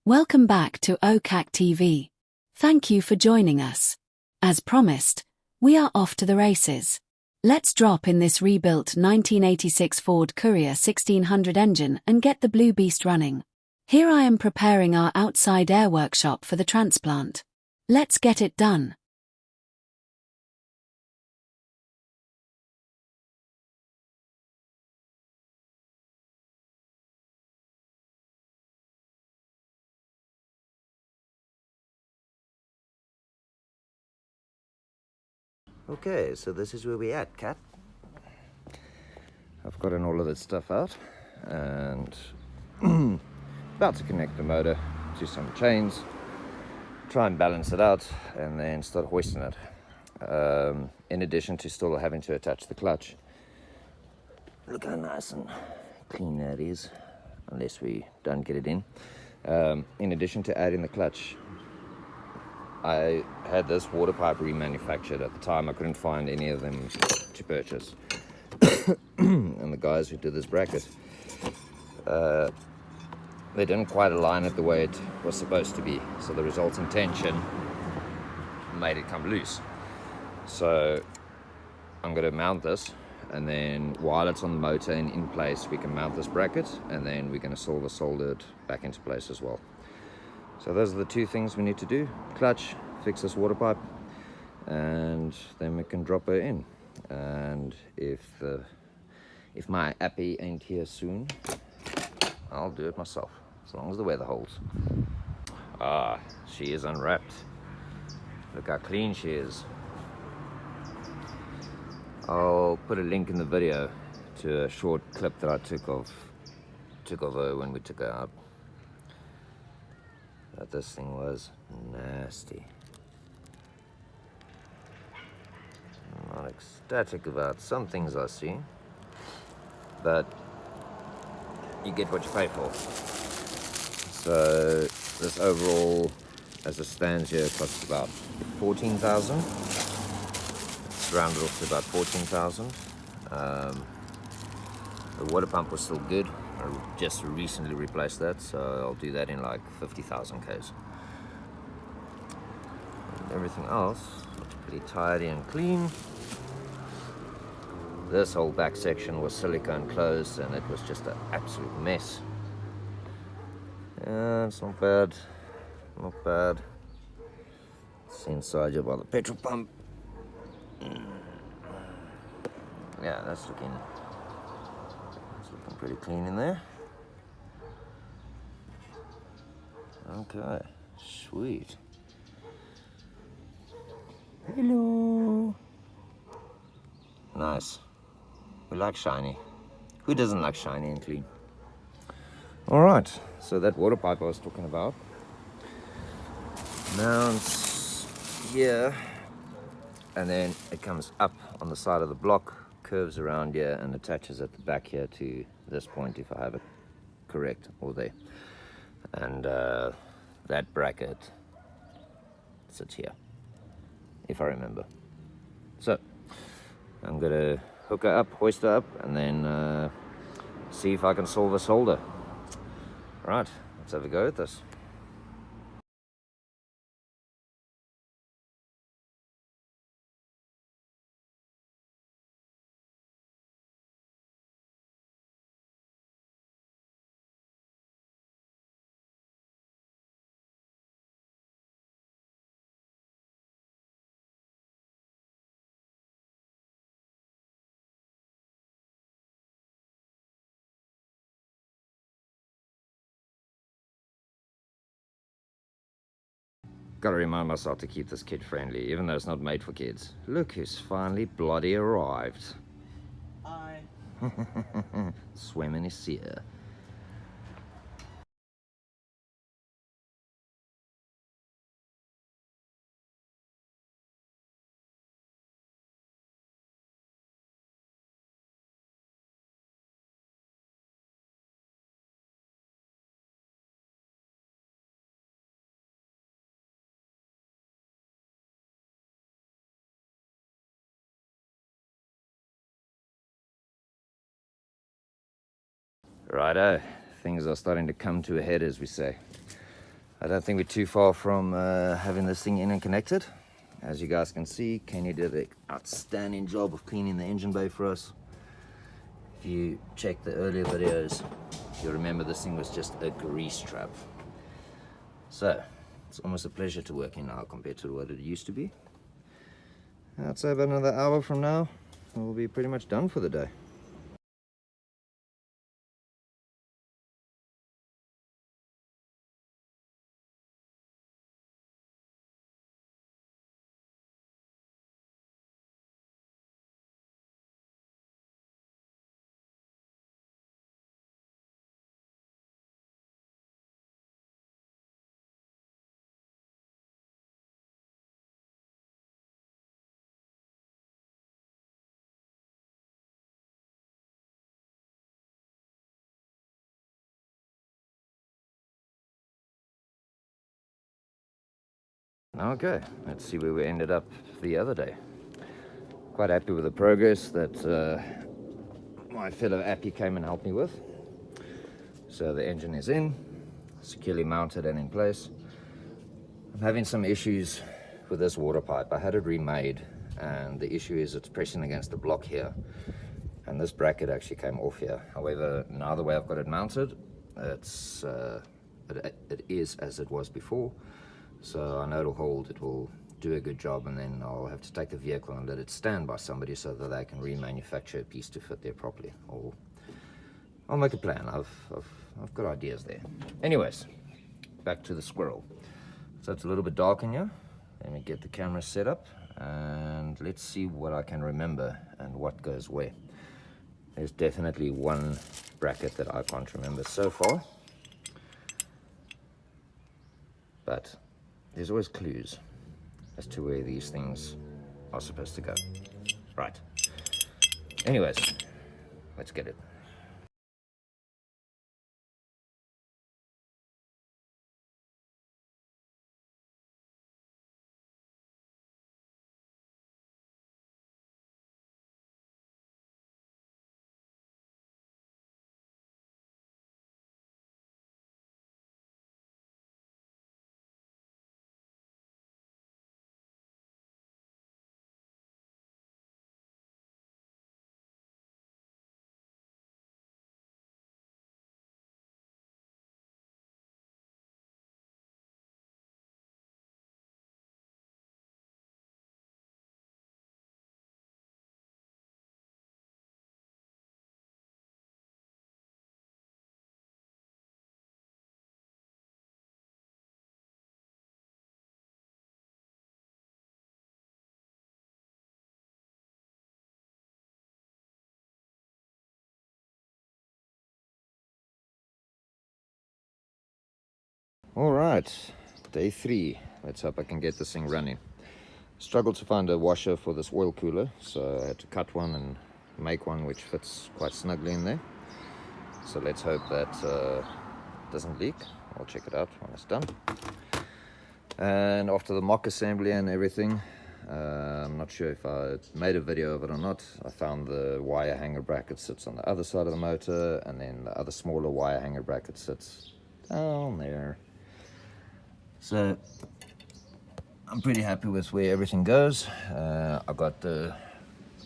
Welcome back to O-KAK TV. Thank you for joining us. As promised, we are off to the races. Let's drop in this rebuilt 1986 Ford Courier 1600 engine and get the Blue Beast running. Here I am preparing our outside air workshop for the transplant. Let's get it done. Okay, so this is where we're at, Cat. I've gotten all of that stuff out and about to connect the motor to some chains, try and balance it out and then start hoisting it. In addition to still having to attach the clutch. Look how nice and clean that is, unless we don't get it in. In addition to adding the clutch, I had this water pipe remanufactured. At the time I couldn't find any of them to purchase. And the guys who did this bracket, they didn't quite align it the way it was supposed to be, so the resulting tension made it come loose. So I'm going to mount this, and then while it's on the motor and in place, we can mount this bracket, and then we're going to solder it back into place as well. So those are the two things we need to do: clutch, fix this water pipe, and then we can drop her in. And if my appy ain't here soon, I'll do it myself, as long as the weather holds. Ah, she is unwrapped. Look how clean she is. I'll put a link in the video to a short clip that I took of her when we took her out. But this thing was nasty. I'm not ecstatic about some things I see, but you get what you pay for. So this overall, as it stands here, costs about 14,000. It's rounded off to about 14,000. The water pump was still good. I just recently replaced that, so I'll do that in like 50,000 Ks. And everything else looks pretty tidy and clean. This whole back section was silicone closed and it was just an absolute mess. Yeah, it's not bad. Not bad. It's inside here by the petrol pump. Yeah, that's looking pretty clean in there. Okay, sweet. Hello. Nice. We like shiny. Who doesn't like shiny and clean? All right, so that water pipe I was talking about mounts here, and then it comes up on the side of the block, curves around here, and attaches at the back here to this point, if I have it correct, or there. And that bracket sits here, if I remember. So I'm gonna hook her up, hoist her up, and then see if I can solve a solder. Right, let's have a go at this. Gotta remind myself to keep this kid friendly, even though it's not made for kids. Look who's finally bloody arrived. Hi. Swimming is here. Righto, things are starting to come to a head, as we say. I don't think we're too far from having this thing in and connected. As you guys can see, Kenny did an outstanding job of cleaning the engine bay for us. If you check the earlier videos, you'll remember this thing was just a grease trap. So it's almost a pleasure to work in now compared to what it used to be. I'd say about another hour from now, we'll be pretty much done for the day. Okay, let's see where we ended up the other day. Quite happy with the progress that my fellow Appy came and helped me with. So the engine is in, securely mounted and in place. I'm having some issues with this water pipe. I had it remade, and the issue is it's pressing against the block here, and this bracket actually came off here. However, now the way I've got it mounted, it is as it was before, so I know it'll hold, it will do a good job, and then I'll have to take the vehicle and let it stand by somebody so that they can remanufacture a piece to fit there properly, or I'll make a plan. I've got ideas there. Anyways, back to the squirrel. So it's a little bit dark in here. Let me get the camera set up and let's see what I can remember and what goes where. There's definitely one bracket that I can't remember so far, but there's always clues as to where these things are supposed to go. Right. Anyways, let's get it. All right, day 3. Let's hope I can get this thing running. Struggled to find a washer for this oil cooler, so I had to cut one and make one which fits quite snugly in there. So let's hope that doesn't leak. I'll check it out when it's done. And after the mock assembly and everything, I'm not sure if I made a video of it or not, I found the wire hanger bracket sits on the other side of the motor, and then the other smaller wire hanger bracket sits down there. So I'm pretty happy with where everything goes. I got the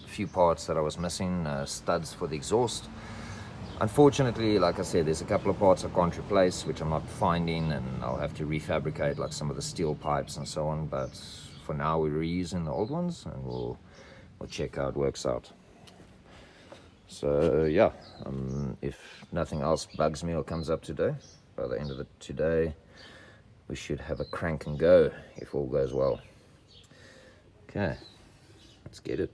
few parts that I was missing, studs for the exhaust. Unfortunately, like I said, there's a couple of parts I can't replace, which I'm not finding, and I'll have to refabricate like some of the steel pipes and so on. But for now, we're reusing the old ones, and we'll check how it works out. So yeah, if nothing else bugs me or comes up today, by the end of today, we should have a crank and go if all goes well. Okay, let's get it.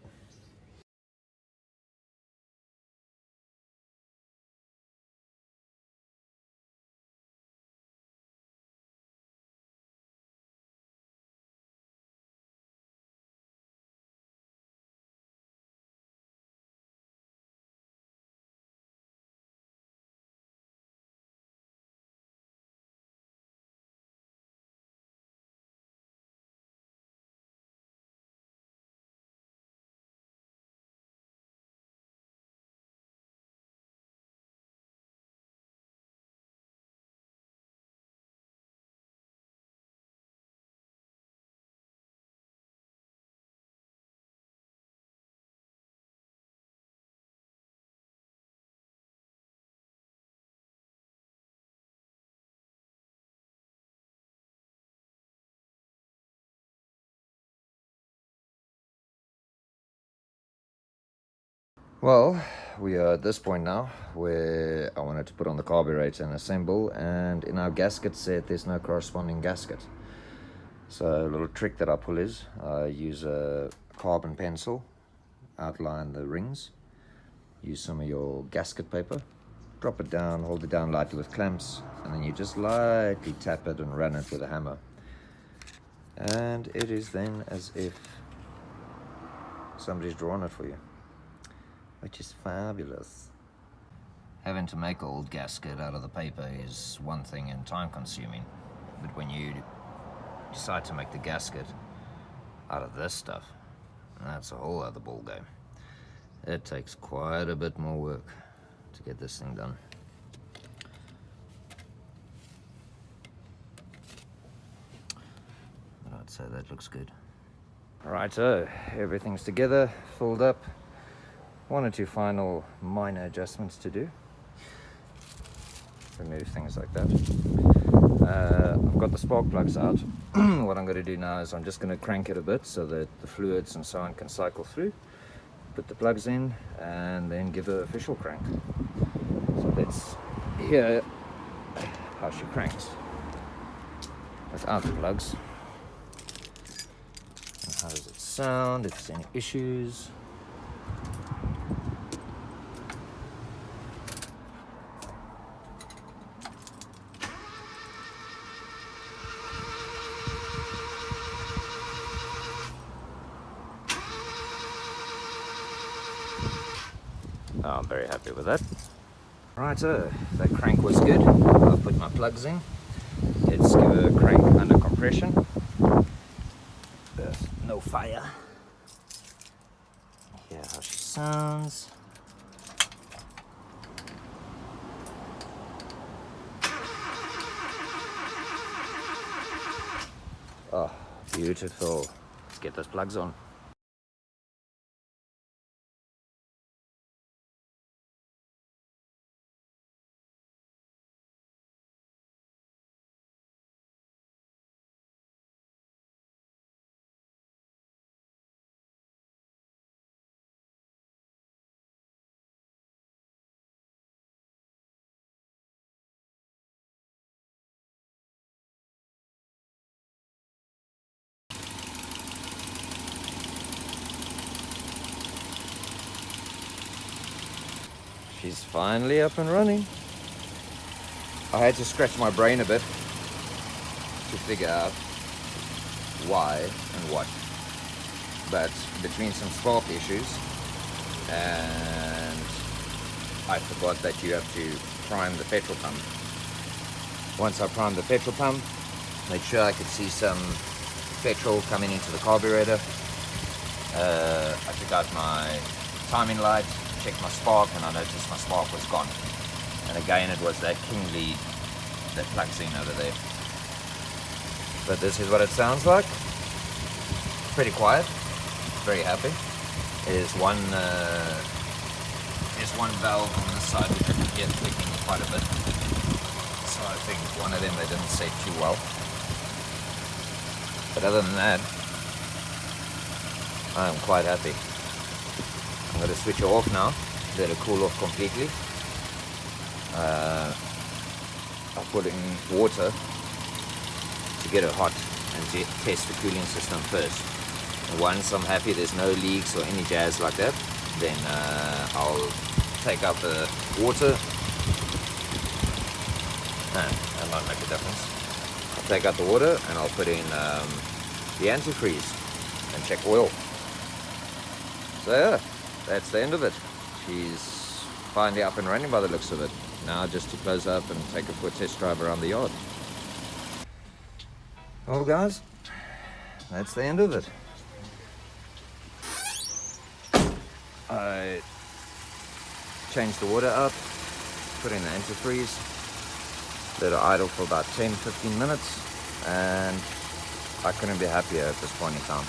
Well, we are at this point now where I wanted to put on the carburetor and assemble, and in our gasket set there's no corresponding gasket. So a little trick that I pull is I use a carbon pencil, outline the rings, use some of your gasket paper, drop it down, hold it down lightly with clamps, and then you just lightly tap it and run it with a hammer. And it is then as if somebody's drawn it for you, which is fabulous. Having to make an old gasket out of the paper is one thing and time consuming, but when you decide to make the gasket out of this stuff, that's a whole other ball game. It takes quite a bit more work to get this thing done. But I'd say that looks good. Right, so everything's together, filled up. One or two final minor adjustments to do. Remove things like that. I've got the spark plugs out. What I'm going to do now is I'm just going to crank it a bit so that the fluids and so on can cycle through. Put the plugs in and then give an official crank. So let's hear how she cranks without the plugs. And how does it sound, if there's any issues. Oh, I'm very happy with that. Right, so that crank was good. I'll put my plugs in. Let's give it a crank under compression. There's no fire. Hear how she sounds. Oh, beautiful. Let's get those plugs on. She's finally up and running. I had to scratch my brain a bit to figure out why and what. But between some spark issues and I forgot that you have to prime the petrol pump. Once I primed the petrol pump, made sure I could see some petrol coming into the carburetor. I took out my timing light, checked my spark, and I noticed my spark was gone. And again, it was that king lead that plugs in over there. But this is what it sounds like. Pretty quiet. Very happy. There's one valve on this side which I can hear clicking quite a bit. So I think one of them they didn't set too well. But other than that, I'm quite happy. I'm going to switch it off now, let it cool off completely. I'll put in water to get it hot and test the cooling system first. And once I'm happy there's no leaks or any jazz like that, then I'll take out the water. That might make a difference. I'll take out the water and I'll put in the antifreeze and check oil. So yeah, that's the end of it. She's finally up and running by the looks of it. Now just to close up and take her for a test drive around the yard. Well guys, that's the end of it. I changed the water up, put in the antifreeze, let it idle for about 10-15 minutes, and I couldn't be happier at this point in time.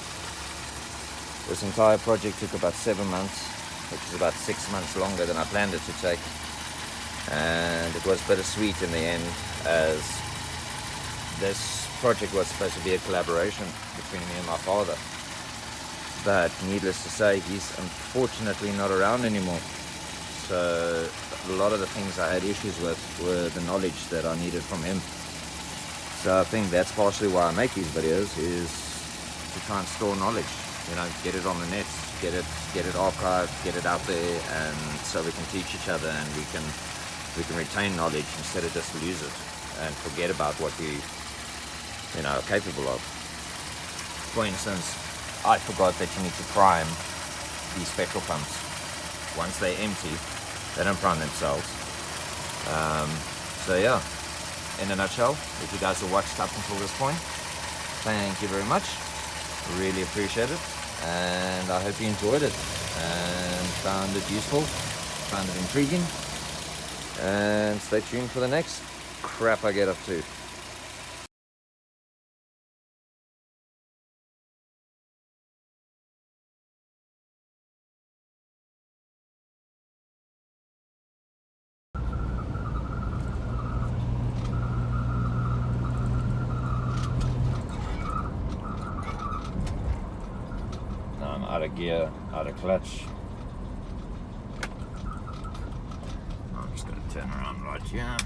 This entire project took about 7 months, which is about 6 months longer than I planned it to take. And it was bittersweet in the end, as this project was supposed to be a collaboration between me and my father. but needless to say, he's unfortunately not around anymore. So a lot of the things I had issues with were the knowledge that I needed from him. So I think that's partially why I make these videos, is to try and store knowledge, you know, get it on the net, get it archived, get it out there, and so we can teach each other and we can retain knowledge instead of just lose it and forget about what we, you know, are capable of. For instance, I forgot that you need to prime these petrol pumps. Once they're empty, they don't prime themselves. So yeah, in a nutshell, if you guys have watched up until this point, thank you very much. Really appreciate it, and I hope you enjoyed it and found it useful, found it intriguing, and stay tuned for the next crap I get up to. Now I'm out of gear, out of clutch. I'm just going to turn around right here.